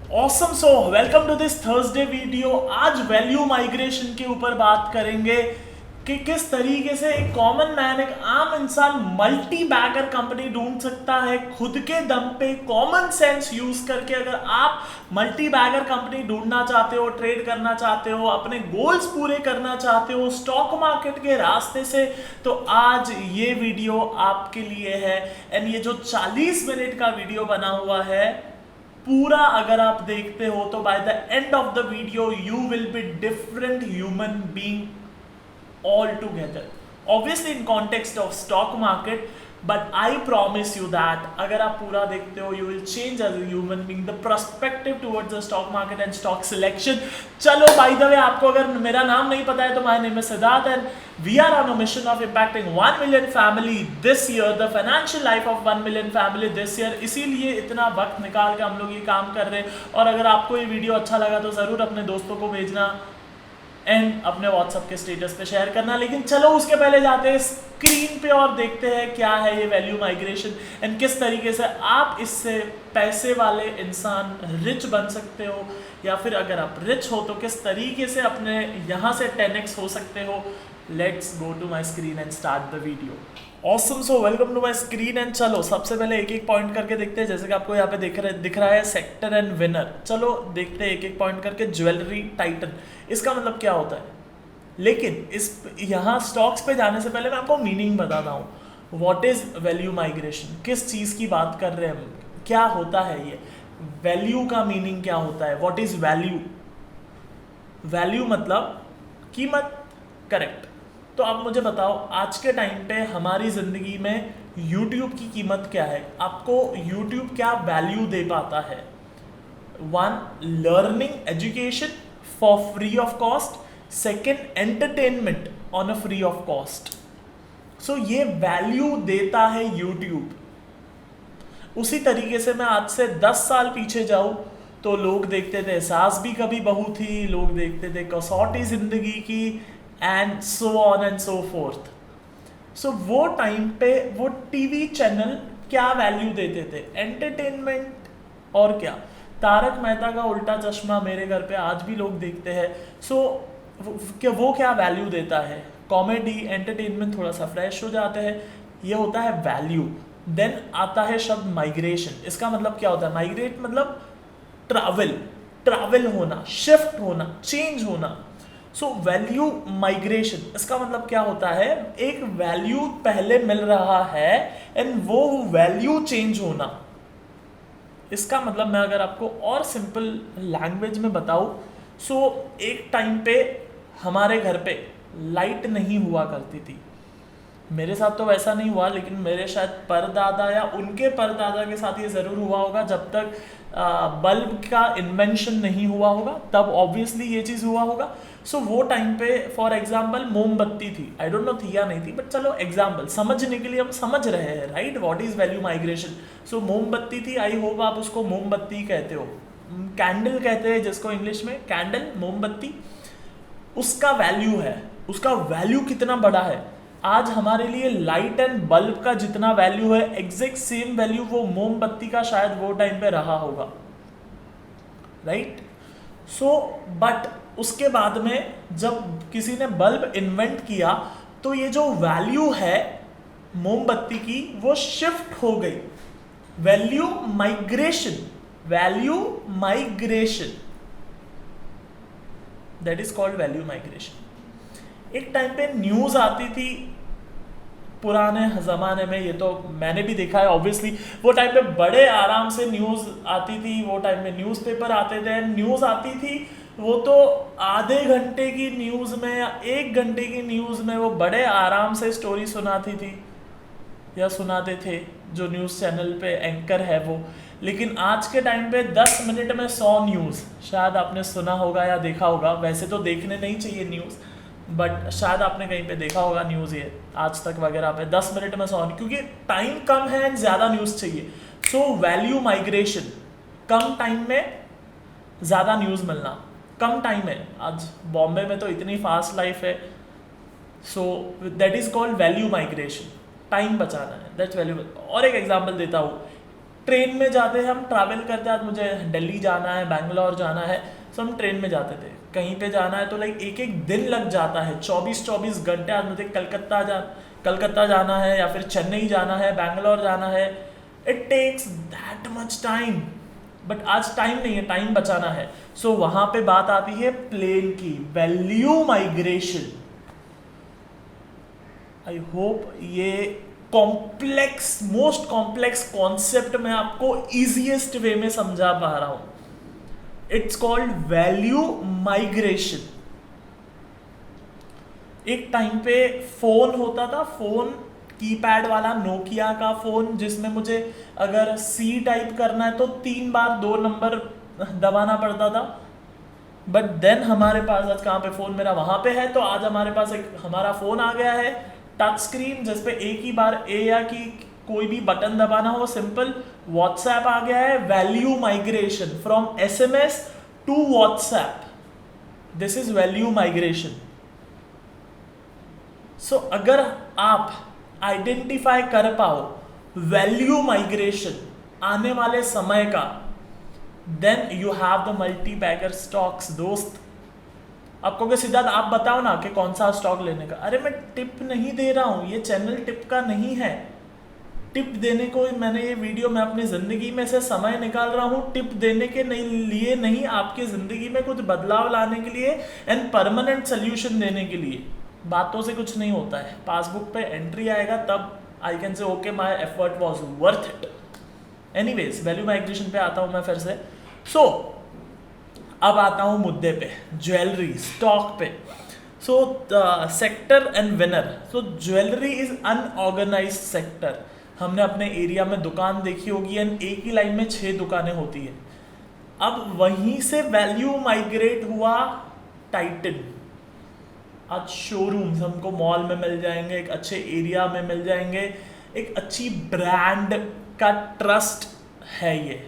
Awesome so welcome to this Thursday video. आज value migration के ऊपर बात करेंगे कि किस तरीके से एक कॉमन मैन, एक आम इंसान मल्टी बैगर कंपनी ढूंढ सकता है खुद के दम पे, कॉमन सेंस यूज करके। अगर आप मल्टी बैगर कंपनी ढूंढना चाहते हो, ट्रेड करना चाहते हो, अपने गोल्स पूरे करना चाहते हो स्टॉक मार्केट के रास्ते से, तो आज ये वीडियो आपके लिए है। एंड ये जो 40 मिनट का वीडियो बना हुआ है, पूरा अगर आप देखते हो तो by the end of the video you will be different human being altogether, obviously in context of stock market. But I promise you that अगर आप पूरा देखते हो you will change as a human being, the perspective towards the stock market and stock selection. चलो, by the way, आपको अगर मेरा नाम नहीं पता है तो my name is Siddharth and we are on a mission of impacting 1 million family this year, the financial life of 1 million family this year. इसीलिए इतना वक्त निकाल के हम लोग ये काम कर रहे हैं। और अगर आपको ये वीडियो अच्छा लगा तो जरूर अपने दोस्तों को भेजना एंड अपने व्हाट्सएप के स्टेटस पे शेयर करना। लेकिन चलो उसके पहले जाते हैं स्क्रीन पे और देखते हैं क्या है ये वैल्यू माइग्रेशन एंड किस तरीके से आप इससे पैसे वाले इंसान रिच बन सकते हो, या फिर अगर आप रिच हो तो किस तरीके से अपने यहाँ से 10x हो सकते हो। Let's go to my screen and start the video. Awesome, so welcome to my screen. And चलो सबसे पहले एक एक पॉइंट करके देखते हैं। जैसे कि आपको यहाँ पे दिख रहा है सेक्टर एंड विनर। चलो देखते हैं एक एक पॉइंट करके। ज्वेलरी टाइटन, इसका मतलब क्या होता है? लेकिन इस यहाँ स्टॉक्स पे जाने से पहले मैं आपको मीनिंग बताता हूँ। व्हाट इज वैल्यू माइग्रेशन, किस चीज़ की बात कर रहे हैं हम, क्या होता है ये वैल्यू का मीनिंग क्या होता है? What is value? वैल्यू मतलब कीमत, करेक्ट। तो अब मुझे बताओ, आज के टाइम पे हमारी ज़िंदगी में YouTube की कीमत क्या है? आपको YouTube क्या वैल्यू दे पाता है? 1, learning education for free of cost. 2, entertainment on a free of cost. So ये वैल्यू देता है YouTube। उसी तरीके से मैं आज से 10 साल पीछे जाऊँ तो लोग देखते थे सास भी कभी बहू थी, लोग देखते थे Kasautii Zindagii Kay, and so on and so forth. So वो टाइम पे वो टीवी चैनल क्या वैल्यू देते थे? एंटरटेनमेंट। और क्या? तारक मेहता का उल्टा चश्मा मेरे घर पे आज भी लोग देखते हैं। सो वो क्या वैल्यू देता है? कॉमेडी, एंटरटेनमेंट, थोड़ा सा फ्रेश हो जाते हैं, ये होता है वैल्यू। देन आता है शब्द माइग्रेशन। इसका मतलब क्या होता है? माइग्रेट मतलब ट्रैवल होना, शिफ्ट होना, चेंज होना। सो वैल्यू माइग्रेशन, इसका मतलब क्या होता है? एक वैल्यू पहले मिल रहा है एंड वो वैल्यू चेंज होना। इसका मतलब मैं अगर आपको और सिंपल लैंग्वेज में बताऊं, सो एक टाइम पे हमारे घर पे लाइट नहीं हुआ करती थी। मेरे साथ तो वैसा नहीं हुआ, लेकिन मेरे शायद परदादा या उनके परदादा के साथ ये ज़रूर हुआ होगा। जब तक बल्ब का इन्वेंशन नहीं हुआ होगा तब ऑब्वियसली ये चीज़ हुआ होगा। सो वो टाइम पे फॉर एग्जांपल मोमबत्ती थी, आई डोंट नो थी या नहीं थी, बट चलो एग्जांपल समझने के लिए हम समझ रहे हैं, right? What is value migration? So मोमबत्ती थी, आई होप आप उसको मोमबत्ती कहते हो। कैंडल कहते हैं जिसको इंग्लिश में, कैंडल, मोमबत्ती। उसका वैल्यू है, उसका वैल्यू कितना बड़ा है। आज हमारे लिए लाइट एंड बल्ब का जितना वैल्यू है, एग्जैक्ट सेम वैल्यू वो मोमबत्ती का शायद वो टाइम पे रहा होगा, राइट? सो बट उसके बाद में जब किसी ने बल्ब इन्वेंट किया तो ये जो वैल्यू है मोमबत्ती की वो शिफ्ट हो गई। Value migration, value migration, that is called value migration. एक टाइम पे न्यूज़ आती थी पुराने ज़माने में, ये तो मैंने भी देखा है ऑब्वियसली। वो टाइम पे बड़े आराम से न्यूज़ आती थी, वो टाइम में न्यूज़पेपर आते थे। न्यूज़ आती थी वो तो आधे घंटे की न्यूज़ में या 1 घंटे की न्यूज़ में वो बड़े आराम से स्टोरी सुनाती थी या सुनाते थे जो न्यूज़ चैनल पे एंकर है वो। लेकिन आज के टाइम पे 10 मिनट में 100 न्यूज़, शायद आपने सुना होगा या देखा होगा। वैसे तो देखने नहीं चाहिए न्यूज़, बट शायद आपने कहीं पे देखा होगा न्यूज़, ये आज तक वगैरह पे 10 मिनट में 100, क्योंकि टाइम कम है एंड ज़्यादा न्यूज़ चाहिए। सो वैल्यू माइग्रेशन, कम टाइम में ज़्यादा न्यूज़ मिलना, कम टाइम है। आज बॉम्बे में तो इतनी फास्ट लाइफ है, so that is called value migration. Time बचाना है, दैट्स वैल्यू। और एक एग्जांपल देता हूँ, ट्रेन में जाते हैं, हम ट्रैवल करते हैं, आज मुझे दिल्ली जाना है, बैंगलोर जाना है, तो हम ट्रेन में जाते थे। कहीं पे जाना है तो लाइक एक एक दिन लग जाता है, 24 घंटे। आज मुझे कलकत्ता जाना है या फिर चेन्नई जाना है, बैंगलोर जाना है, it takes that much time. But आज टाइम नहीं है, टाइम बचाना है। सो वहां पे बात आती है प्लेन की, वैल्यू माइग्रेशन। आई होप ये मोस्ट कॉम्प्लेक्स कॉन्सेप्ट मैं आपको इजीएस्ट वे में समझा पा रहा हूं। It's called value migration. एक टाइम पे फोन होता था, फोन कीपैड वाला नोकिया का फोन, जिसमें मुझे अगर सी टाइप करना है तो 3 बार 2 नंबर दबाना पड़ता था। बट देन हमारे पास आज कहाँ पे फोन, मेरा वहां पे है, तो आज हमारे पास एक हमारा फोन आ गया है टच स्क्रीन, जिसपे एक ही बार ए या की कोई भी बटन दबाना हो, सिंपल। व्हाट्सएप आ गया है, value migration from SMS to WhatsApp, this is value migration. So अगर आप आइडेंटिफाई कर पाओ वैल्यू माइग्रेशन आने वाले समय का, then you have the multibagger stocks. दोस्त, आप कहोगे सिद्धार्थ आप बताओ ना कि कौन सा स्टॉक लेने का। अरे मैं टिप नहीं दे रहा हूं, ये चैनल टिप का नहीं है। टिप देने को मैंने ये वीडियो में अपनी जिंदगी में से समय निकाल रहा हूं, टिप देने के लिए नहीं, आपकी जिंदगी में कुछ बदलाव लाने के लिए एंड परमानेंट सोल्यूशन देने के लिए। बातों से कुछ नहीं होता है, पासबुक पे एंट्री आएगा तब I can say okay my effort was worth it. Anyways, value migration पे आता हूं मैं फिर से। सो अब आता हूं मुद्दे पे, ज्वेलरी स्टॉक पे। So sector and winner. So jewellery is unorganised sector. हमने अपने एरिया में दुकान देखी होगी एंड एक ही लाइन में 6 दुकानें होती है। अब वहीं से वैल्यू माइग्रेट हुआ टाइटन। आज शोरूम्स हमको मॉल में मिल जाएंगे, एक अच्छे एरिया में मिल जाएंगे, एक अच्छी ब्रांड का ट्रस्ट है ये।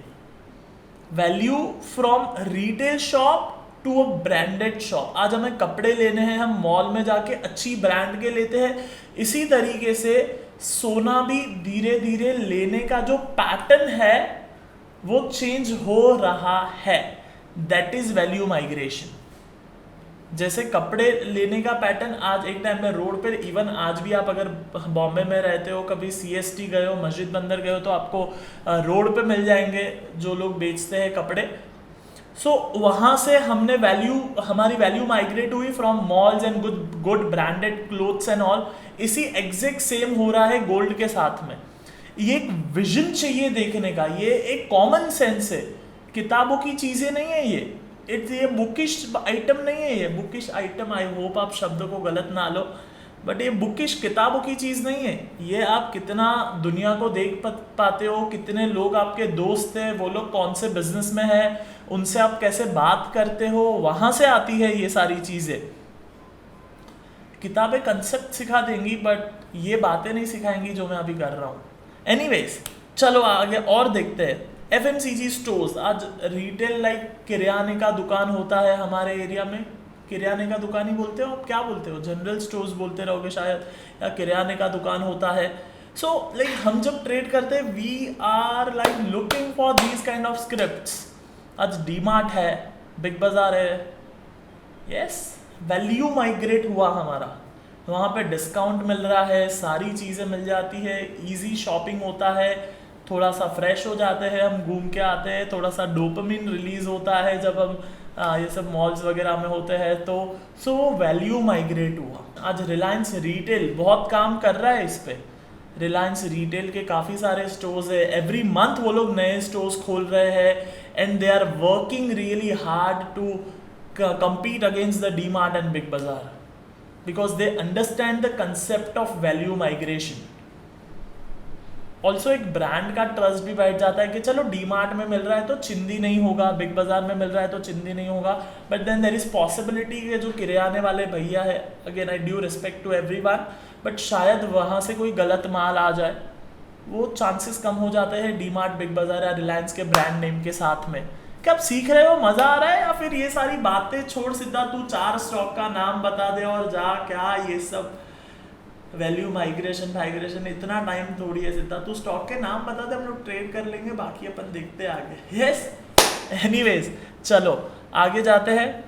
Value from retail shop to a branded shop. आज हमें कपड़े लेने हैं, हम मॉल में जाके अच्छी ब्रांड के लेते हैं। इसी तरीके से सोना भी धीरे धीरे लेने का जो पैटर्न है वो चेंज हो रहा है। That is value migration. जैसे कपड़े लेने का पैटर्न आज एक टाइम में रोड पर, इवन आज भी आप अगर बॉम्बे में रहते हो, कभी CST गए हो, मस्जिद बंदर गए हो, तो आपको रोड पे मिल जाएंगे जो लोग बेचते हैं कपड़े। सो वहाँ से हमारी वैल्यू माइग्रेट हुई from malls and good branded clothes and all. इसी एग्जैक्ट सेम हो रहा है गोल्ड के साथ में। ये एक विजन चाहिए देखने का, ये एक कॉमन सेंस है, किताबों की चीज़ें नहीं है ये बुकिश आइटम नहीं है। ये बुकिश आइटम, आई होप आप शब्द को गलत ना लो, बट ये बुकिश किताबों की चीज़ नहीं है। ये आप कितना दुनिया को देख पाते हो, कितने लोग आपके दोस्त हैं, वो लोग कौन से बिजनेस में है, उनसे आप कैसे बात करते हो, वहाँ से आती है ये सारी चीज़ें। किताबें कंसेप्ट सिखा देंगी बट ये बातें नहीं सिखाएंगी जो मैं अभी कर रहा हूँ। एनीवेज, चलो आगे और देखते हैं। FMCG स्टोर्स, आज रिटेल लाइक किराने का दुकान होता है हमारे एरिया में। किराने का दुकान ही बोलते हो आप, क्या बोलते हो, जनरल स्टोर्स बोलते रहोगे शायद, या किराने का दुकान होता है। सो लाइक हम जब ट्रेड करते हैं, we are like looking for these kind of scripts. आज डीमार्ट है, बिग बाजार है, यस, वैल्यू माइग्रेट हुआ हमारा। वहाँ पे डिस्काउंट मिल रहा है, सारी चीज़ें मिल जाती है, इजी शॉपिंग होता है, थोड़ा सा फ्रेश हो जाते हैं, हम घूम के आते हैं, थोड़ा सा डोपामिन रिलीज होता है जब हम ये सब मॉल्स वगैरह में होते हैं। तो सो वैल्यू माइग्रेट हुआ। आज रिलायंस रिटेल बहुत काम कर रहा है इस पे। रिलायंस रिटेल के काफ़ी सारे स्टोर्स है, एवरी मंथ वो लोग नए स्टोर्स खोल रहे हैं and they are working really hard to compete against the DMart and Big Bazaar because they understand the concept of value migration. Also एक ब्रांड का ट्रस्ट भी बैठ जाता है कि चलो डीमार्ट में मिल रहा है तो चिंदी नहीं होगा, बिग बाजार में मिल रहा है तो चिंदी नहीं होगा, but then there is possibility कि जो किराने वाले भैया है, again I due respect to everyone, but शायद वहाँ से कोई गलत माल आ जाए, वो चांसेस कम हो जाते हैं डीमार्ट, बिग बाजार या रिलायंस के ब्रांड नेम के साथ में। क्या आप सीख रहे हो, मजा आ रहा है, या फिर ये सारी बातें छोड़ सीधा तू 4 स्टॉक का नाम बता दे और जा, क्या ये सब वैल्यू माइग्रेशन इतना टाइम थोड़ी है सिद्धार्थ, तू स्टॉक के नाम बता दे, हम लोग ट्रेड कर लेंगे, बाकी अपन देखते हैं आगे। यस एनीवेज चलो आगे जाते हैं।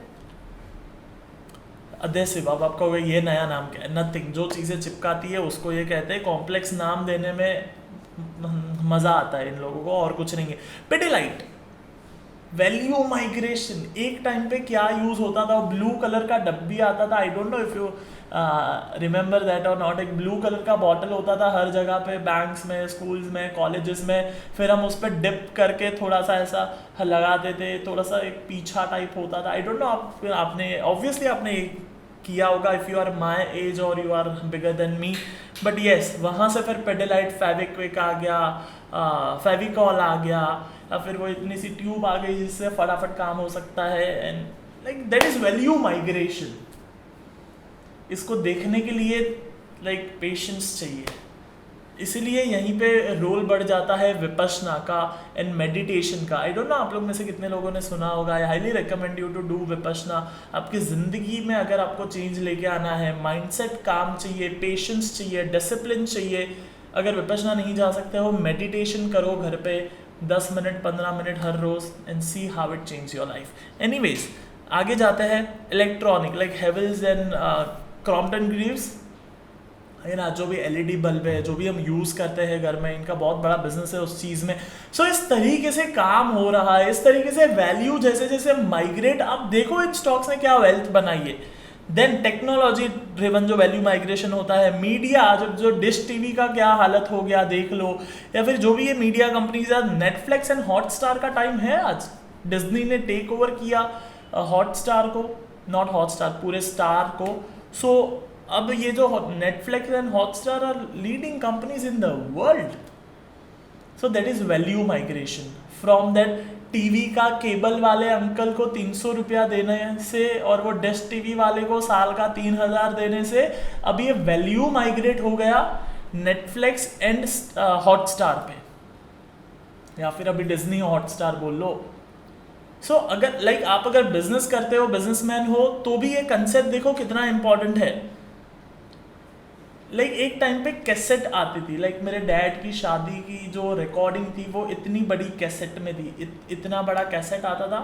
अदेसिव, अब आपका होगा ये नया नाम क्या है? नथिंग। जो चीज़ें चिपकाती है उसको ये कहते हैं। कॉम्प्लेक्स नाम देने में मज़ा आता है इन लोगों को, और कुछ नहीं है। Pidilite, value migration. एक टाइम पे क्या यूज़ होता था, ब्लू कलर का डब्बी आता था, I don't know if you remember that और नॉट। एक ब्लू कलर का बॉटल होता था हर जगह पे, बैंक्स में, स्कूल्स में, कॉलेजेस में। फिर हम उस पर डिप करके थोड़ा सा ऐसा लगाते थे, थोड़ा सा एक पीछा टाइप होता था। आई डोंट नो आपने ऑब्वियसली आपने किया होगा if you are my age और you are bigger than me, but yes वहाँ से फिर पेडिलाइट, फेविक्विक आ गया, फेविकॉल आ गया, या फिर वो इतनी सी ट्यूब आ गई जिससे फटाफट काम हो सकता है। And like that is value migration. इसको देखने के लिए लाइक पेशेंस चाहिए, इसीलिए यहीं पे रोल बढ़ जाता है विपश्यना का एंड मेडिटेशन का। आई डोंट नो आप लोग में से कितने लोगों ने सुना होगा। I highly recommend you to do Vipassana. आपकी ज़िंदगी में अगर आपको चेंज लेके आना है, माइंडसेट काम चाहिए, पेशेंस चाहिए, डिसिप्लिन चाहिए। अगर विपश्यना नहीं जा सकते हो, मेडिटेशन करो घर पे 10 मिनट 15 मिनट हर रोज़ and see how it change your life. Anyways आगे जाते हैं। Electronic like Havells and Crompton Greaves है ना, जो भी एलईडी बल्ब है, जो भी हम यूज़ करते हैं घर में, इनका बहुत बड़ा बिजनेस है उस चीज़ में। सो इस तरीके से काम हो रहा है, इस तरीके से वैल्यू जैसे जैसे माइग्रेट, आप देखो इन स्टॉक्स ने क्या वेल्थ बनाई है। देन टेक्नोलॉजी ड्रिवन जो वैल्यू माइग्रेशन होता है, मीडिया जो डिश टीवी का क्या हालत हो गया देख लो, या फिर जो भी ये मीडिया कंपनीज है, नेटफ्लिक्स एंड हॉटस्टार का टाइम है आज। डिज्नी ने टेक ओवर किया हॉटस्टार को, नॉट हॉटस्टार, पूरे स्टार को। सो अब ये जो Netflix and Hotstar are leading companies in the world. So that is value migration from that TV का केबल वाले अंकल को 300 रुपया देने से और वो डिश टीवी वाले को साल का 3000 देने से अब ये वैल्यू माइग्रेट हो गया नेटफ्लिक्स एंड हॉटस्टार पे, या फिर अभी डिज्नी हॉटस्टार बोल लो। सो अगर लाइक आप अगर बिजनेस करते हो, बिजनेसमैन हो, तो भी ये कंसेप्ट देखो कितना इंपॉर्टेंट है। लाइक एक टाइम पे कैसेट आती थी, लाइक मेरे डैड की शादी की जो रिकॉर्डिंग थी वो इतनी बड़ी कैसेट में थी, इतना बड़ा कैसेट आता था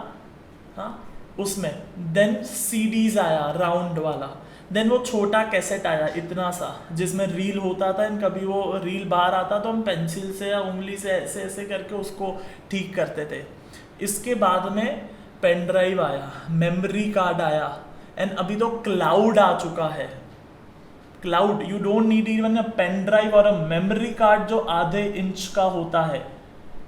हाँ उसमें। देन सीडीज आया राउंड वाला, देन वो छोटा कैसेट आया इतना सा जिसमें रील होता था, एंड कभी वो रील बाहर आता तो हम पेंसिल से या उंगली से ऐसे ऐसे करके उसको ठीक करते थे। इसके बाद में पेन ड्राइव आया, मेमोरी कार्ड आया, एंड अभी तो क्लाउड आ चुका है। Cloud, you don't need even a pen drive और अ मेमोरी कार्ड जो आधे इंच का होता है।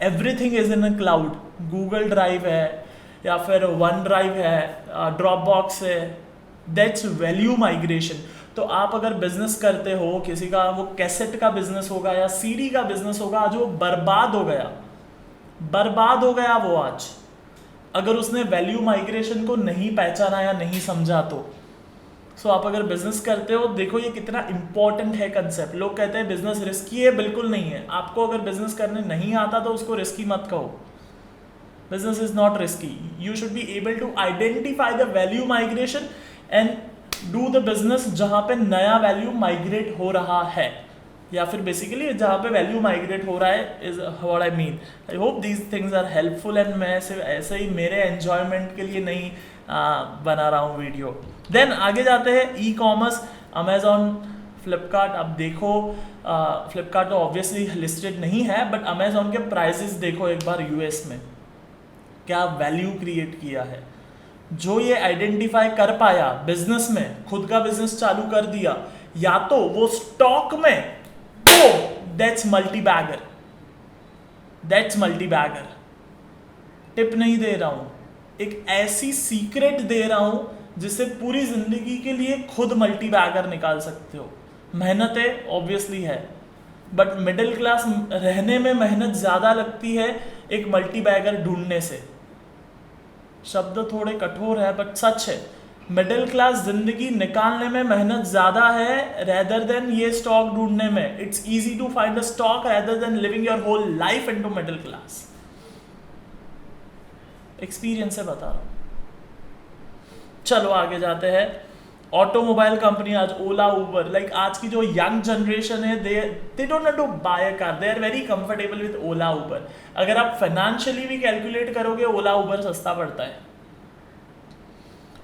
Everything is in a cloud. Google drive है, या फिर वन ड्राइव है, ड्रॉप बॉक्स है। That's value migration. तो आप अगर बिजनेस करते हो, किसी का वो कैसेट का बिजनेस होगा या सीडी का बिजनेस होगा, आज वो बर्बाद हो गया, बर्बाद हो गया वो आज, अगर उसने वैल्यू माइग्रेशन को नहीं पहचाना या नहीं समझा तो। सो आप अगर बिजनेस करते हो, देखो ये कितना इंपॉर्टेंट है कंसेप्ट। लोग कहते हैं बिजनेस रिस्की है, बिल्कुल नहीं है। आपको अगर बिजनेस करने नहीं आता तो उसको रिस्की मत कहो। Business is not risky. You should be able to identify the value migration and do the business जहां पे नया वैल्यू माइग्रेट हो रहा है, या फिर बेसिकली जहाँ पे वैल्यू माइग्रेट हो रहा है is what I mean. I hope these things are helpful, and मैं सिर्फ ऐसे ही मेरे एन्जॉयमेंट के लिए नहीं बना रहा हूँ वीडियो। देन आगे जाते हैं ई कॉमर्स, अमेजॉन, फ्लिपकार्ट। अब देखो फ्लिपकार्ट तो ऑब्वियसली लिस्टेड नहीं है, बट अमेजॉन के प्राइसेस देखो एक बार यूएस में क्या वैल्यू क्रिएट किया है। जो ये आइडेंटिफाई कर पाया बिजनेस में, खुद का बिजनेस चालू कर दिया, या तो वो स्टॉक में, तो that's multibagger, that's multibagger. Tip नहीं दे रहा हूं, एक ऐसी सीक्रेट दे रहा हूं जिससे पूरी जिंदगी के लिए खुद मल्टी बैगर निकाल सकते हो। मेहनत है ऑब्वियसली है, बट मिडिल क्लास रहने में मेहनत ज्यादा लगती है एक मल्टी बैगर ढूंढने से। शब्द थोड़े कठोर है बट सच है। मिडिल क्लास जिंदगी निकालने में मेहनत ज्यादा है रेदर देन ये स्टॉक ढूंढने में। It's easy to find a stock rather than living your whole life into middle class. Experience से बता रहा हूं। चलो आगे जाते हैं। ऑटोमोबाइल कंपनी आज ओला उबर, लाइक आज की जो यंग जनरेशन है they don't need to buy a car, they are very comfortable with Ola Uber. अगर आप फाइनेंशियली भी कैलकुलेट करोगे ओला उबर सस्ता पड़ता है।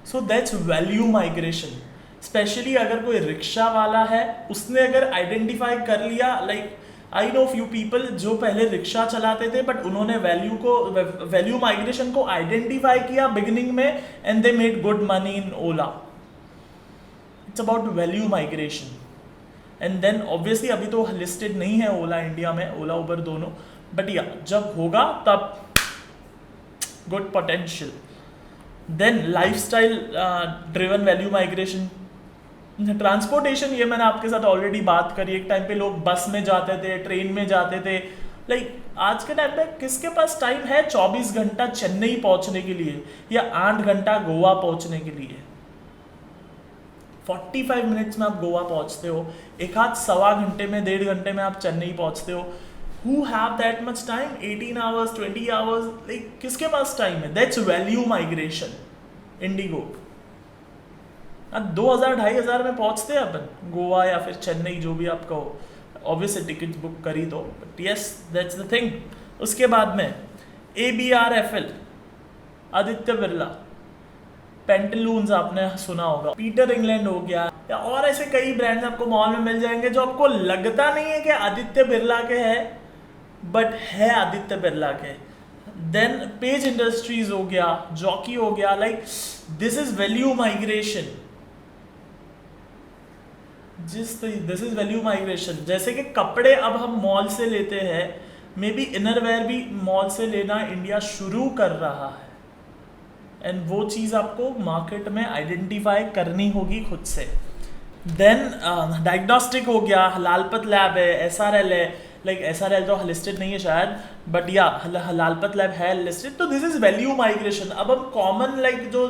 सो दैट्स वैल्यू माइग्रेशन। स्पेशली अगर कोई रिक्शा वाला है, उसने अगर आइडेंटिफाई कर लिया, like I know few people जो पहले रिक्शा चलाते थे बट उन्होंने वैल्यू माइग्रेशन को आइडेंटिफाई किया बिगिनिंग में and they made good money in Ola. It's about value migration. And then obviously अभी तो लिस्टेड नहीं है ओला इंडिया में, ओला उबर दोनों, बट या जब होगा तब good potential. Then lifestyle driven value migration, transportation, ये मैंने आपके साथ ऑलरेडी बात करी। एक टाइम पे लोग बस में जाते थे, ट्रेन में जाते थे, लाइक आज के टाइम पे किसके पास टाइम है 24 घंटा चेन्नई पहुंचने के लिए या 8 घंटा गोवा पहुंचने के लिए? 45 मिनट्स में आप गोवा पहुंचते हो, एक आध सवा घंटे में 1.5 घंटे में आप चेन्नई पहुंचते हो। Who have that much time? 18 hours, 20 hours, like किसके पास टाइम है? That's value migration. Indigo 2000-2500 में पहुंचते हैं अपन गोवा या फिर चेन्नई, जो भी आप कहो, ऑब्वियसली टिकट बुक करी तो, but yes that's the thing. उसके बाद में ABRFL, आदित्य बिरला, पेंटलून्स आपने सुना होगा, पीटर इंग्लैंड हो गया, या और ऐसे कई ब्रांड्स आपको मॉल में मिल जाएंगे जो आपको लगता नहीं है कि आदित्य बिरला के है, बट है आदित्य बिरला के। देन पेज इंडस्ट्रीज हो गया, जॉकी हो गया, like this is value migration. This is value migration. जैसे कि कपड़े अब हम मॉल से लेते हैं, मे बी इनरवेयर भी मॉल से लेना इंडिया शुरू कर रहा है, एंड वो चीज़ आपको मार्केट में आइडेंटिफाई करनी होगी खुद से। देन डायग्नोस्टिक हो गया, लालपत लैब है, SRL है, लाइक SRL तो लिस्टेड नहीं है शायद, बट या लालपत लैब है लिस्टेड। तो दिस इज वैल्यू माइग्रेशन। अब हम कॉमन लाइक जो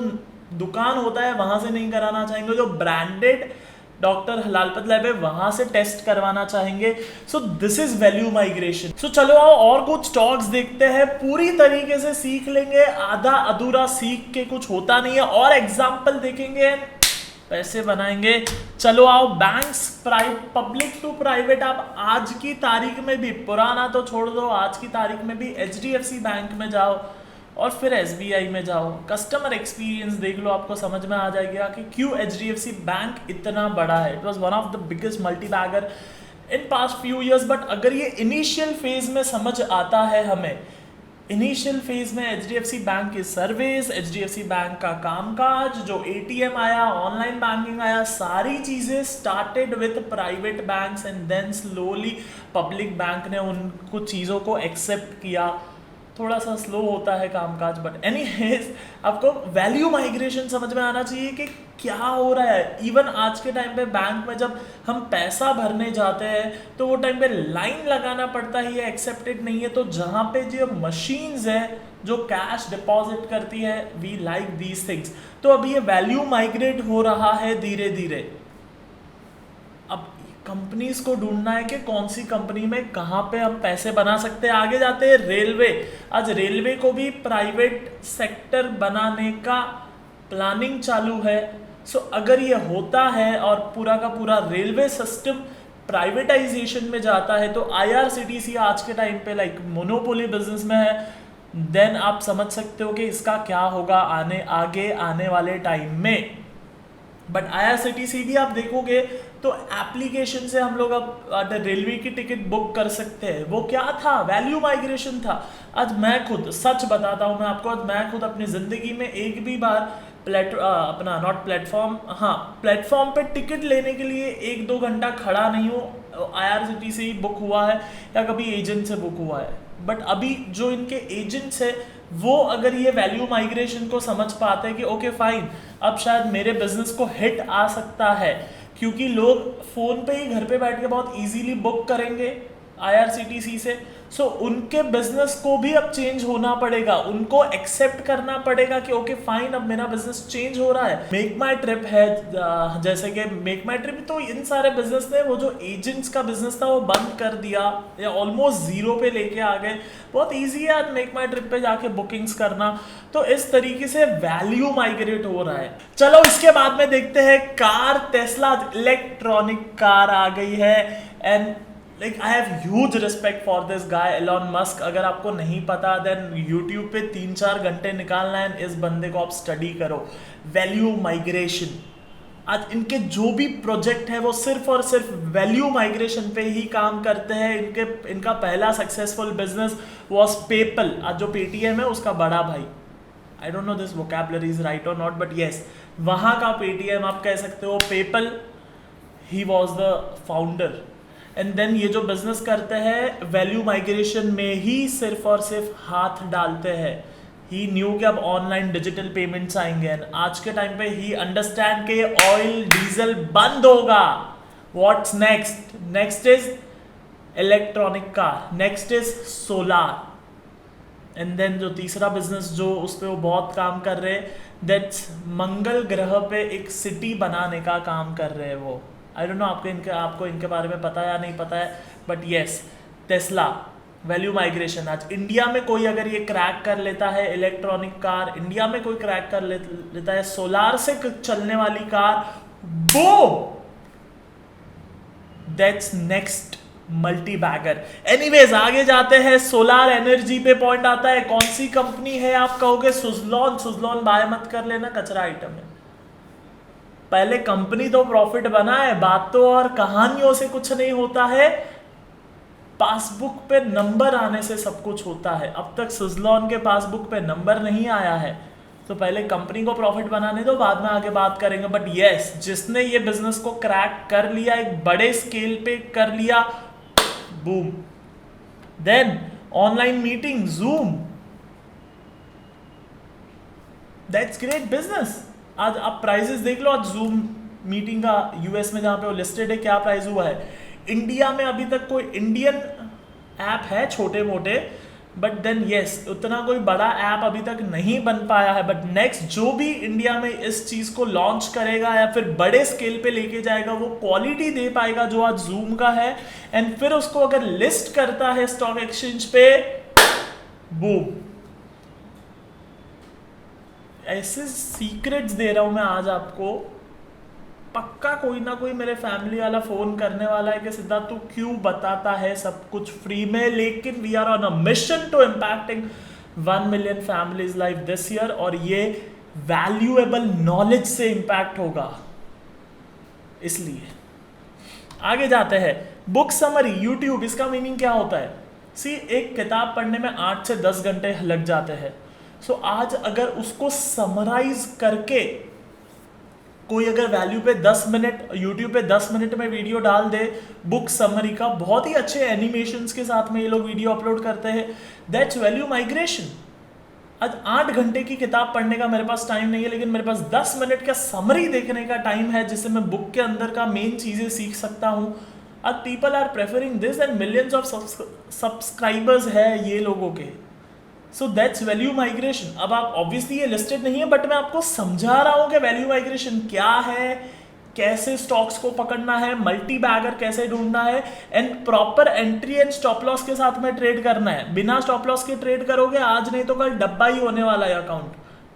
दुकान होता है वहां से नहीं कराना चाहेंगे, जो ब्रांडेड डॉक्टर लालपत लैब है वहां से टेस्ट करवाना चाहेंगे। So this is value migration. So चलो आओ और कुछ स्टॉक्स देखते हैं, पूरी तरीके से सीख लेंगे, आधा अधूरा सीख के कुछ होता नहीं है, और एग्जाम्पल देखेंगे, पैसे बनाएंगे। चलो आओ, बैंक्स पब्लिक टू प्राइवेट। आप आज की तारीख में भी, पुराना तो छोड़ दो, आज की तारीख में भी HDFC बैंक में जाओ और फिर SBI में जाओ, कस्टमर एक्सपीरियंस देख लो, आपको समझ में आ जाएगा कि क्यों HDFC बैंक इतना बड़ा है। It was one of the biggest multibagger in past few years. But अगर ये इनिशियल फेज में समझ आता है हमें, इनिशियल फेज में HDFC बैंक की सर्विस, HDFC बैंक का कामकाज, जो ATM आया, ऑनलाइन बैंकिंग आया, सारी चीजें started with private banks and then slowly public bank ने उन कुछ चीज़ों को एक्सेप्ट किया। थोड़ा सा स्लो होता है कामकाज, बट एनीवेज आपको वैल्यू माइग्रेशन समझ में आना चाहिए कि क्या हो रहा है। इवन आज के टाइम पे बैंक में जब हम पैसा भरने जाते हैं तो वो टाइम पे लाइन लगाना पड़ता है, ये एक्सेप्टेड नहीं है। तो जहाँ पे जो मशीन्स है जो कैश डिपॉजिट करती है, वी लाइक दीज थिंग्स। तो अभी ये वैल्यू माइग्रेट हो रहा है धीरे धीरे। अब कंपनीज को ढूंढना है कि कौन सी कंपनी में कहाँ पे हम पैसे बना सकते हैं। आगे जाते हैं रेलवे। आज रेलवे को भी प्राइवेट सेक्टर बनाने का प्लानिंग चालू है। सो अगर ये होता है और पूरा का पूरा रेलवे सिस्टम प्राइवेटाइजेशन में जाता है, तो IRCTC आज के टाइम पे लाइक मोनोपोली बिजनेस में है, देन आप समझ सकते हो कि इसका क्या होगा आगे आने वाले टाइम में। बट IRCTC भी आप देखोगे तो एप्लीकेशन से हम लोग अब रेलवे की टिकट बुक कर सकते हैं। वो क्या था? वैल्यू माइग्रेशन था। आज मैं खुद सच बताता हूँ मैं आपको, आज मैं खुद अपनी ज़िंदगी में एक भी बार प्लेटफॉर्म पे टिकट लेने के लिए 1-2 घंटा खड़ा नहीं हूँ। IRCTC से बुक हुआ है या कभी एजेंट से बुक हुआ है। बट अभी जो इनके एजेंट्स है वो अगर ये वैल्यू माइग्रेशन को समझ पाते हैं कि ओके फाइन, अब शायद मेरे बिजनेस को हिट आ सकता है, क्योंकि लोग फ़ोन पे ही घर पे बैठ के बहुत इजीली बुक करेंगे IRCTC से, सो उनके बिजनेस को भी अब चेंज होना पड़ेगा, उनको एक्सेप्ट करना पड़ेगा कि ओके फाइन, अब मेरा बिजनेस चेंज हो रहा है। मेक माई ट्रिप है, जैसे कि मेक माई ट्रिप तो इन सारे बिजनेस ने वो जो एजेंट्स का बिजनेस था वो बंद कर दिया या ऑलमोस्ट जीरो पे लेके आ गए। बहुत ईजी है आज मेक माई ट्रिप पे जाके बुकिंग्स करना। तो इस तरीके से वैल्यू माइग्रेट हो रहा है। चलो इसके बाद में देखते हैं कार। टेस्ला इलेक्ट्रॉनिक कार आ गई है and like I have huge respect for this guy Elon Musk. अगर आपको नहीं पता देन यूट्यूब पे 3-4 घंटे निकालना है, इस बंदे को आप स्टडी करो। वैल्यू माइग्रेशन, आज इनके जो भी प्रोजेक्ट है वो सिर्फ और सिर्फ वैल्यू माइग्रेशन पे ही काम करते हैं। इनका पहला सक्सेसफुल बिजनेस वाज पेपल। आज जो पेटीएम है उसका बड़ा भाई, I don't know this vocabulary is right और नॉट, बट यस, वहां का पेटीएम आप कह सकते हो। PayPal, he was the founder. And then ये जो बिजनेस करते हैं वैल्यू माइग्रेशन में ही सिर्फ और सिर्फ हाथ डालते हैं। ही न्यू कि अब ऑनलाइन डिजिटल पेमेंट्स आएंगे एंड आज के टाइम पे ही अंडरस्टैंड के ऑयल डीजल बंद होगा। What's next? Next is electronic car, next is solar. And then जो तीसरा बिजनेस जो उस पर वो बहुत काम कर रहे हैं, दैट्स मंगल ग्रह पे एक सिटी बनाने का काम कर रहे हैं वो। आई डोंट नो आपको इनके बारे में पता है या नहीं पता है, but yes, Tesla value migration. आज इंडिया में कोई अगर ये क्रैक कर लेता है इलेक्ट्रॉनिक कार, इंडिया में कोई क्रैक कर लेता है सोलार से चलने वाली car, boom, that's next multibagger. Anyways आगे जाते हैं। सोलार एनर्जी पे पॉइंट आता है। कौन सी कंपनी है आप कहोगे? सुजलॉन बाय मत कर लेना, कचरा आइटम है। पहले कंपनी तो प्रॉफिट बना है, बात तो और कहानियों से कुछ नहीं होता है, पासबुक पे नंबर आने से सब कुछ होता है। अब तक सुजलॉन के पासबुक पे नंबर नहीं आया है, तो पहले कंपनी को प्रॉफिट बनाने दो, बाद में आगे बात करेंगे। बट यस, जिसने ये बिजनेस को क्रैक कर लिया, एक बड़े स्केल पे कर लिया, boom. Then online meeting, Zoom, that's great business. आज आप प्राइसेस देख लो, आज जूम मीटिंग का यूएस में जहां पे वो लिस्टेड है, क्या प्राइस हुआ है। इंडिया में अभी तक कोई इंडियन ऐप है छोटे मोटे, बट देन यस, उतना कोई बड़ा ऐप अभी तक नहीं बन पाया है। बट नेक्स्ट जो भी इंडिया में इस चीज को लॉन्च करेगा या फिर बड़े स्केल पे लेके जाएगा, वो क्वालिटी दे पाएगा जो आज जूम का है, एंड फिर उसको अगर लिस्ट करता है स्टॉक एक्सचेंज पे, बूम। ऐसे सीक्रेट्स दे रहा हूं मैं आज आपको, पक्का कोई ना कोई मेरे फैमिली वाला फोन करने वाला है कि सिद्धार्थ तू क्यों बताता है सब कुछ फ्री में। लेकिन we are on a mission to impacting 1 million families life this year, और ये वैल्यूएबल नॉलेज से इम्पैक्ट होगा। इसलिए आगे जाते हैं। बुक समरी यूट्यूब, इसका मीनिंग क्या होता है? एक किताब पढ़ने में 8 से 10 घंटे लग जाते हैं। आज अगर उसको समराइज करके कोई अगर वैल्यू पे 10 मिनट यूट्यूब पे 10 मिनट में वीडियो डाल दे बुक समरी का, बहुत ही अच्छे एनिमेशंस के साथ में ये लोग वीडियो अपलोड करते हैं, दैट्स वैल्यू माइग्रेशन। आज 8 घंटे की किताब पढ़ने का मेरे पास टाइम नहीं है, लेकिन मेरे पास 10 मिनट का समरी देखने का टाइम है, जिससे मैं बुक के अंदर का मेन चीजें सीख सकता हूं। आज people are preferring this and millions of subscribers है ये लोगों के। So that's value migration. अब आप ऑब्वियसली ये लिस्टेड नहीं है, बट मैं आपको समझा रहा हूं कि वैल्यू माइग्रेशन क्या है, कैसे स्टॉक्स को पकड़ना है, मल्टी बैगर कैसे ढूंढना है, and proper entry and stop loss के साथ में ट्रेड करना है। बिना स्टॉप लॉस के ट्रेड करोगे आज नहीं तो कल डब्बा ही होने वाला है account.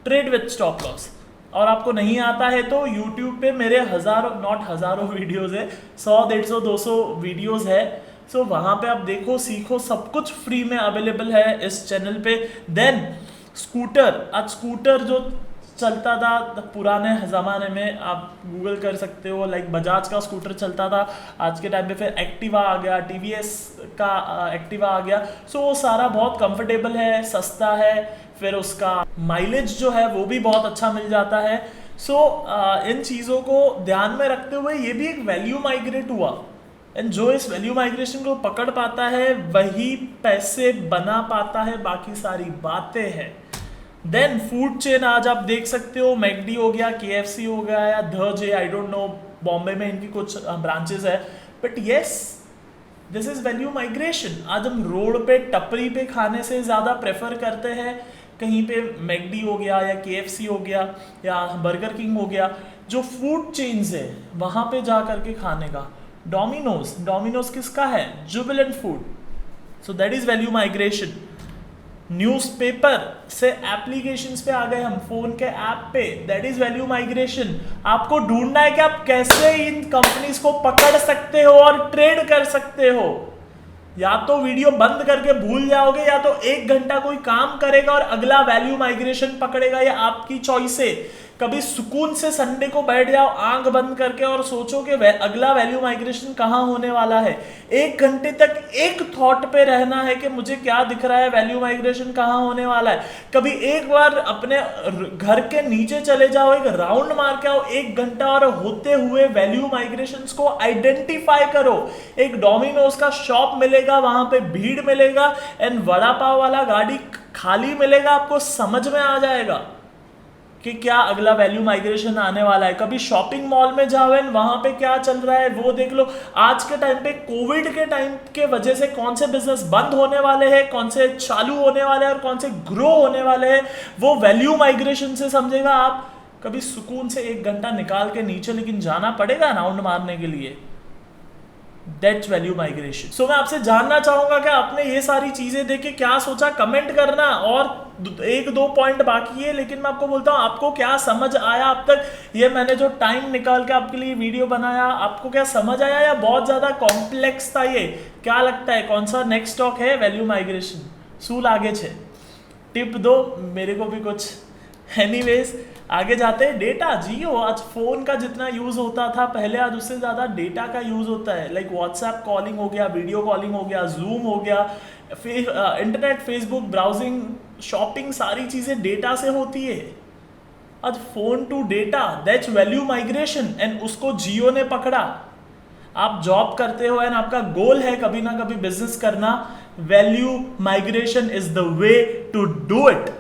Trade with stop loss. और आपको नहीं आता है तो यूट्यूब पे मेरे हजारों वीडियोज है, 100, 150, 200 वीडियोज है। सो वहां पे आप देखो, सीखो, सब कुछ फ्री में अवेलेबल है इस चैनल पे। देन स्कूटर, आज स्कूटर जो चलता था पुराने ज़माने में, आप गूगल कर सकते हो, लाइक बजाज का स्कूटर चलता था, आज के टाइम पे फिर एक्टिवा आ गया, टीवीएस का एक्टिवा आ गया। सो वो सारा बहुत कंफर्टेबल है, सस्ता है, फिर उसका माइलेज जो है वो भी बहुत अच्छा मिल जाता है। सो इन चीज़ों को ध्यान में रखते हुए ये भी एक वैल्यू माइग्रेट हुआ, एंड जो इस वैल्यू माइग्रेशन को पकड़ पाता है वही पैसे बना पाता है, बाकी सारी बातें हैं। देन फूड चेन, आज आप देख सकते हो मैकडी हो गया, केएफसी हो गया, या ध जे, आई डोंट नो, बॉम्बे में इनकी कुछ ब्रांचेस है, but yes this is value migration. आज हम रोड पे टपरी पे खाने से ज़्यादा प्रेफर करते हैं कहीं पे मैकडी हो गया या KFC हो गया या बर्गर किंग हो गया, जो फूड चेन्स है वहाँ पे जा करके खाने का। डोमिनोज किसका है? Jubilant food. So that is value migration. Newspaper से एप्लीकेशंस पे आ गए हम, फोन के ऐप पे, दैट इज वैल्यू माइग्रेशन। आपको ढूंढना है कि आप कैसे इन कंपनीज को पकड़ सकते हो और ट्रेड कर सकते हो। या तो वीडियो बंद करके भूल जाओगे या तो 1 घंटा कोई काम करेगा और अगला वैल्यू माइग्रेशन पकड़ेगा, या आपकी चॉइस है। कभी सुकून से संडे को बैठ जाओ आंख बंद करके और सोचो कि अगला वैल्यू माइग्रेशन कहाँ होने वाला है। 1 घंटे तक एक थॉट पे रहना है कि मुझे क्या दिख रहा है, वैल्यू माइग्रेशन कहाँ होने वाला है। कभी एक बार अपने घर के नीचे चले जाओ, एक राउंड मार के आओ 1 घंटा, और होते हुए वैल्यू माइग्रेशन को आइडेंटिफाई करो। एक डोमिनोज का शॉप मिलेगा, वहां पे भीड़ मिलेगा एंड वड़ा पाव वाला गाड़ी खाली मिलेगा, आपको समझ में आ जाएगा कि क्या अगला वैल्यू माइग्रेशन आने वाला है। कभी शॉपिंग मॉल में जाओ एंड वहां पे क्या चल रहा है वो देख लो। आज के टाइम पे कोविड के टाइम के वजह से कौन से बिजनेस बंद होने वाले हैं, कौन से चालू होने वाले हैं और कौन से ग्रो होने वाले हैं, वो वैल्यू माइग्रेशन से समझेगा। आप कभी सुकून से 1 घंटा निकाल के नीचे लेकिन जाना पड़ेगा राउंड मारने के लिए। That's value migration. सो मैं आपसे जानना चाहूंगा कि आपने ये सारी चीजें देख क्या सोचा, कमेंट करना। और 1-2 पॉइंट बाकी है, लेकिन मैं आपको बोलता हूँ आपको क्या समझ आया अब तक। ये मैंने जो टाइम निकाल के आपके लिए वीडियो बनाया, आपको क्या समझ आया या बहुत ज्यादा कॉम्प्लेक्स था ये? क्या लगता है कौन सा नेक्स्ट स्टॉक है? Value migration. सूल आगे छे टिप दो मेरे को भी कुछ। एनीवेज आगे जाते हैं। डेटा जियो, आज फोन का जितना यूज होता था पहले, आज उससे ज्यादा डेटा का यूज होता है। लाइक व्हाट्सएप कॉलिंग हो गया, वीडियो कॉलिंग हो गया, जूम हो गया, इंटरनेट, फेसबुक ब्राउजिंग, शॉपिंग, सारी चीजें डेटा से होती है। आज phone to data, that's value migration and Jio जियो ने पकड़ा। आप जॉब करते हो एंड आपका गोल है कभी ना कभी बिजनेस करना, value migration is the way to do it.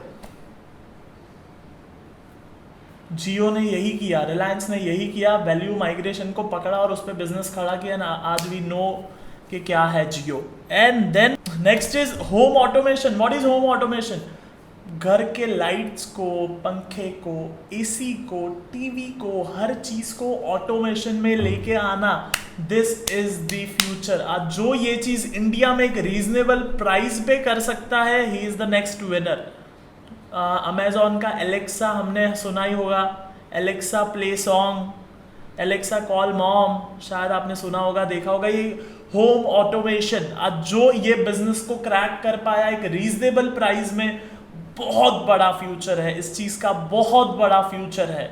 Jio ने यही किया, रिलायंस ने यही किया, वैल्यू माइग्रेशन को पकड़ा और उस पर बिजनेस खड़ा किया ना। आज वी नो कि क्या है Jio. And then next is home automation. What is home automation? घर के लाइट्स को, पंखे को, एसी को, टीवी को, हर चीज को ऑटोमेशन में लेके आना। This is the future. आज जो ये चीज इंडिया में एक रीजनेबल प्राइस पे कर सकता है, he is the next winner. Amazon का एलेक्सा हमने सुना ही होगा, Alexa play song, Alexa call mom, शायद आपने सुना होगा, देखा होगा। ये होम ऑटोमेशन आज जो ये बिजनेस को क्रैक कर पाया एक रीजनेबल प्राइस में, बहुत बड़ा फ्यूचर है इस चीज का, बहुत बड़ा फ्यूचर है।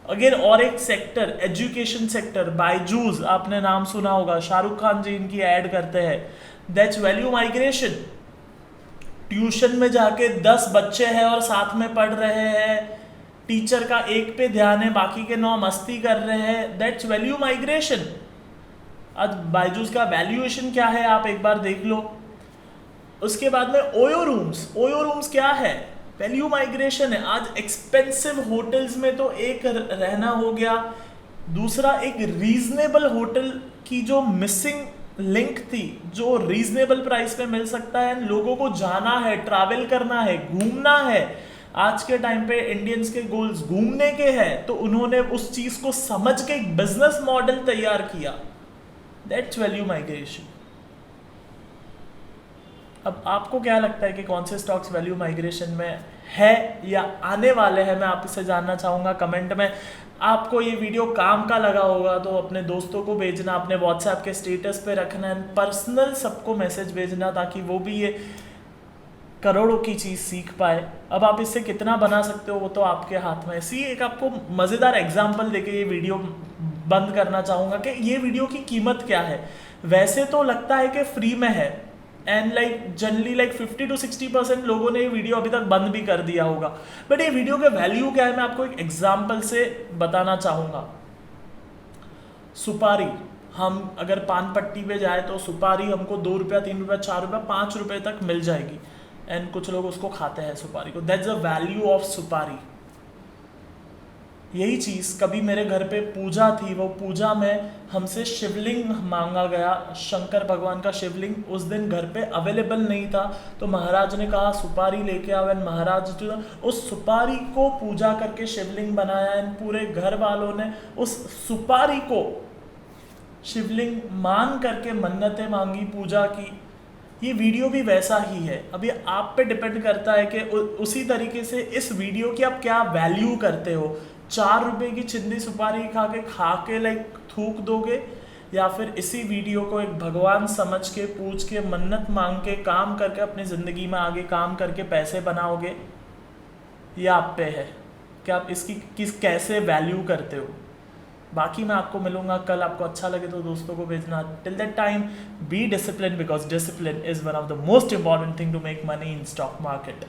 अगेन और एक सेक्टर, एजुकेशन सेक्टर, बायजूस, आपने नाम सुना होगा, शाहरुख खान जी इनकी ऐड करते हैं। That's value migration. ट्यूशन में जाके 10 बच्चे हैं और साथ में पढ़ रहे हैं, टीचर का एक पे ध्यान है, बाकी के 9 मस्ती कर रहे हैं। That's value migration. आज बायजूस का वैल्यूएशन क्या है आप एक बार देख लो। उसके बाद में ओयो रूम्स। ओयो रूम्स क्या है? वैल्यू माइग्रेशन है। आज एक्सपेंसिव होटल्स में तो एक रहना हो गया, दूसरा एक रीजनेबल होटल की जो मिसिंग लिंक थी, जो रीजनेबल प्राइस पे मिल सकता है। लोगों को जाना है, ट्रैवल करना है, घूमना है। आज के टाइम पे इंडियंस के गोल्स घूमने के हैं, तो उन्होंने उस चीज को समझ के एक बिजनेस मॉडल तैयार किया। That's value migration. अब आपको क्या लगता है कि कौन से स्टॉक्स वैल्यू माइग्रेशन में है या आने वाले हैं? मैं आपसे जानना चाहूँगा कमेंट में। आपको ये वीडियो काम का लगा होगा तो अपने दोस्तों को भेजना, अपने व्हाट्सएप के स्टेटस पे रखना, पर्सनल सबको मैसेज भेजना, ताकि वो भी ये करोड़ों की चीज़ सीख पाए। अब आप इससे कितना बना सकते हो वो तो आपके हाथ में है। सी एक आपको मज़ेदार एग्जाम्पल देके ये वीडियो बंद करना चाहूँगा कि ये वीडियो की कीमत क्या है। वैसे तो लगता है कि फ्री में है, एंड जनरली 50 to 60% लोगों ने ये वीडियो अभी तक बंद भी कर दिया होगा। बट ये वीडियो का वैल्यू क्या है मैं आपको एक एग्जांपल से बताना चाहूँगा। सुपारी, हम अगर पान पट्टी पे जाए तो सुपारी हमको 2 रुपया, 3 रुपया, 4 रुपया, 5 रुपये तक मिल जाएगी, एंड कुछ लोग उसको खाते हैं सुपारी को। दैट्स द वैल्यू ऑफ सुपारी। यही चीज़ कभी मेरे घर पे पूजा थी, वो पूजा में हमसे शिवलिंग मांगा गया, शंकर भगवान का शिवलिंग उस दिन घर पे अवेलेबल नहीं था, तो महाराज ने कहा सुपारी लेके आओ, एंड महाराज जो उस सुपारी को पूजा करके शिवलिंग बनाया, एंड पूरे घर वालों ने उस सुपारी को शिवलिंग मान करके मन्नतें मांगी, पूजा की। ये वीडियो भी वैसा ही है। अभी आप पे डिपेंड करता है कि उसी तरीके से इस वीडियो की आप क्या वैल्यू करते हो। 4 रुपए की चिंदी सुपारी खा के लाइक थूक दोगे, या फिर इसी वीडियो को एक भगवान समझ के, पूछ के, मन्नत मांग के, काम करके अपनी ज़िंदगी में आगे काम करके पैसे बनाओगे। ये आप पे है कि आप इसकी कैसे वैल्यू करते हो। बाकी मैं आपको मिलूंगा कल। आपको अच्छा लगे तो दोस्तों को भेजना। Till that time be discipline, because discipline is one of the most important thing to make money in stock market.